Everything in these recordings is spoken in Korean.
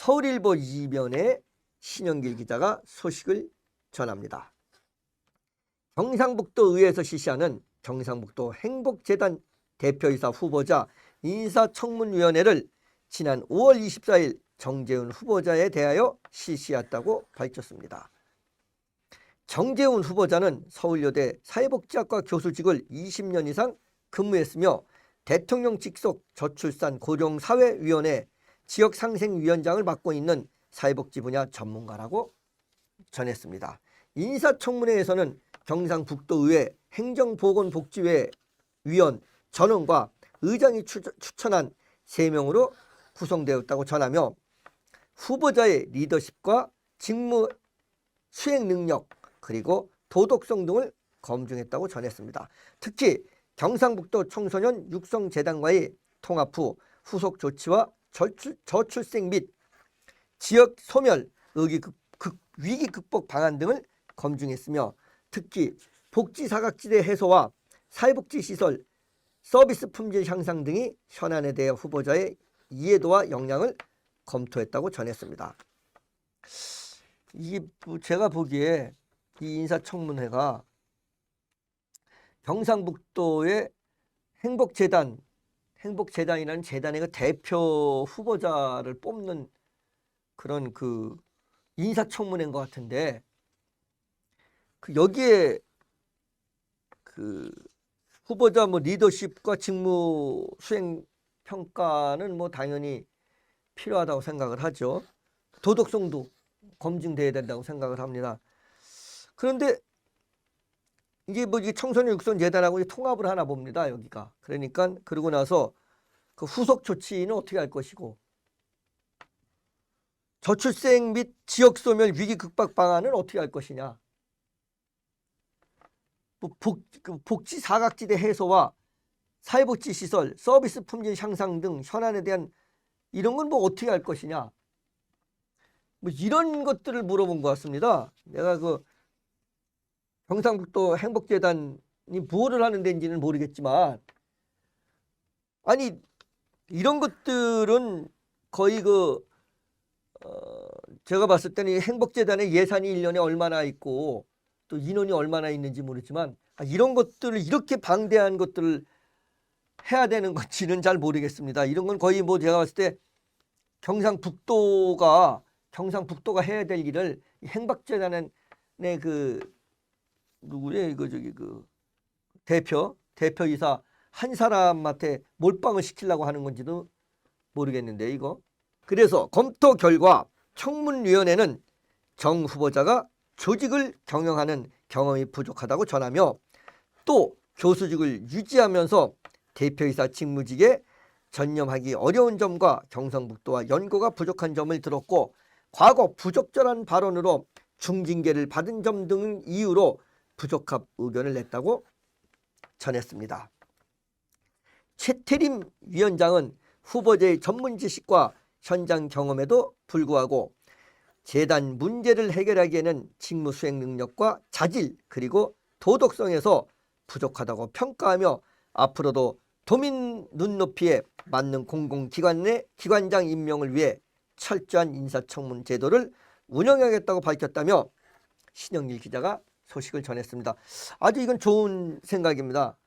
서울일보 2면에 신영길 기자가 소식을 전합니다. 경상북도 의회에서 실시하는 경상북도 행복재단 대표이사 후보자 인사청문위원회를 지난 5월 24일 정재훈 후보자에 대하여 실시했다고 밝혔습니다. 정재훈 후보자는 서울여대 사회복지학과 교수직을 20년 이상 근무했으며 대통령 직속 저출산 고령사회위원회 지역상생위원장을 맡고 있는 사회복지 분야 전문가라고 전했습니다. 인사청문회에서는 경상북도의회 행정보건복지회 위원 전원과 의장이 추천한 3명으로 구성되었다고 전하며 후보자의 리더십과 직무 수행 능력 그리고 도덕성 등을 검증했다고 전했습니다. 특히 경상북도 청소년 육성재단과의 통합 후 후속 조치와 저출생 및 지역 소멸 위기 극복 방안 등을 검증했으며 특히 복지 사각지대 해소와 사회복지 시설 서비스 품질 향상 등이 현안에 대해 후보자의 이해도와 역량을 검토했다고 전했습니다. 이게 제가 보기에 이 인사청문회가 경상북도의 행복재단이라는 재단의 그 대표 후보자를 뽑는 그런 그 인사청문회인 것 같은데 여기에 그 후보자 리더십과 직무 수행 평가는 당연히 필요하다고 생각을 하죠. 도덕성도 검증돼야 된다고 생각을 합니다. 그런데 이게 이게 청소년 육성 재단하고 통합을 하나 봅니다. 여기가. 그러니까 그러고 나서 그 후속 조치는 어떻게 할 것이고 저출생 및 지역 소멸 위기 극복 방안은 어떻게 할 것이냐. 복지 사각지대 해소와 사회복지 시설, 서비스 품질 향상 등 현안에 대한 이런 건 어떻게 할 것이냐. 이런 것들을 물어본 것 같습니다. 내가 그 경상북도 행복재단이 무엇을 하는 데인지는 모르겠지만 아니 이런 것들은 거의 제가 봤을 때는 행복재단의 예산이 1년에 얼마나 있고 또 인원이 얼마나 있는지 모르지만 이런 것들을 이렇게 방대한 것들을 해야 되는 건지는 잘 모르겠습니다. 이런 건 거의 제가 봤을 때 경상북도가 해야 될 일을 행복재단의 누구래 대표이사 한 사람한테 몰빵을 시키려고 하는 건지도 모르겠는데 이거. 그래서 검토 결과 청문위원회는 정 후보자가 조직을 경영하는 경험이 부족하다고 전하며 또 교수직을 유지하면서 대표이사 직무직에 전념하기 어려운 점과 경상북도와 연고가 부족한 점을 들었고 과거 부적절한 발언으로 중징계를 받은 점 등 이유로 부적합 의견을 냈다고 전했습니다. 최태림 위원장은 후보자의 전문 지식과 현장 경험에도 불구하고 재단 문제를 해결하기에는 직무 수행 능력과 자질 그리고 도덕성에서 부족하다고 평가하며 앞으로도 도민 눈높이에 맞는 공공기관의 기관장 임명을 위해 철저한 인사청문 제도를 운영하겠다고 밝혔다며 신영길 기자가 소식을 전했습니다. 아주 이건 좋은 생각입니다.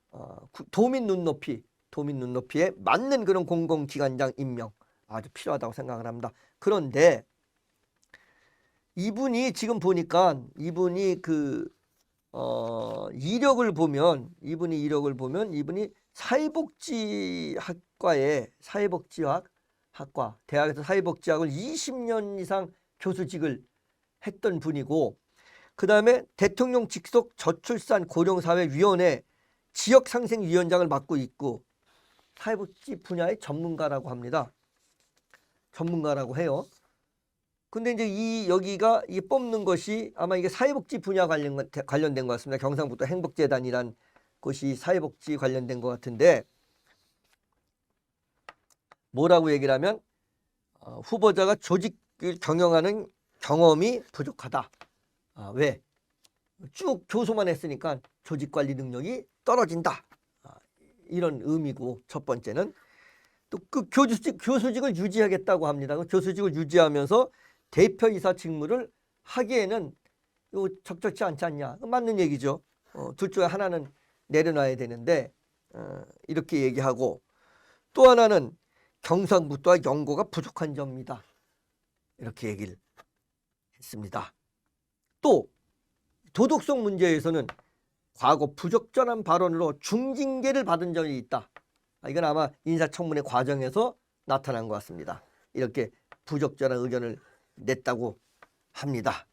도민 눈높이에 맞는 그런 공공기관장 임명 아주 필요하다고 생각을 합니다. 그런데 이분이 지금 보니까 이분이 이력을 보면 이분이 사회복지학과 대학에서 사회복지학을 20년 이상 교수직을 했던 분이고 그 다음에 대통령 직속 저출산 고령사회위원회 지역상생위원장을 맡고 있고 사회복지 분야의 전문가라고 합니다. 전문가라고 해요. 근데 이제 여기가 뽑는 것이 아마 이게 사회복지 분야 관련된 것 같습니다. 경상북도 행복재단이란 곳이 사회복지 관련된 것 같은데 뭐라고 얘기를 하면 후보자가 조직을 경영하는 경험이 부족하다. 왜? 쭉 교수만 했으니까 조직관리 능력이 떨어진다. 이런 의미고 첫 번째는 또 그 교수직을 유지하겠다고 합니다. 그 교수직을 유지하면서 대표이사 직무를 하기에는 이거 적절치 않지 않냐. 맞는 얘기죠. 둘 중에 하나는 내려놔야 되는데 이렇게 얘기하고, 또 하나는 경상북도와 연고가 부족한 점이다. 이렇게 얘기를 했습니다. 또 도덕성 문제에서는 과거 부적절한 발언으로 중징계를 받은 적이 있다. 이건 아마 인사청문회 과정에서 나타난 것 같습니다. 이렇게 부적절한 의견을 냈다고 합니다.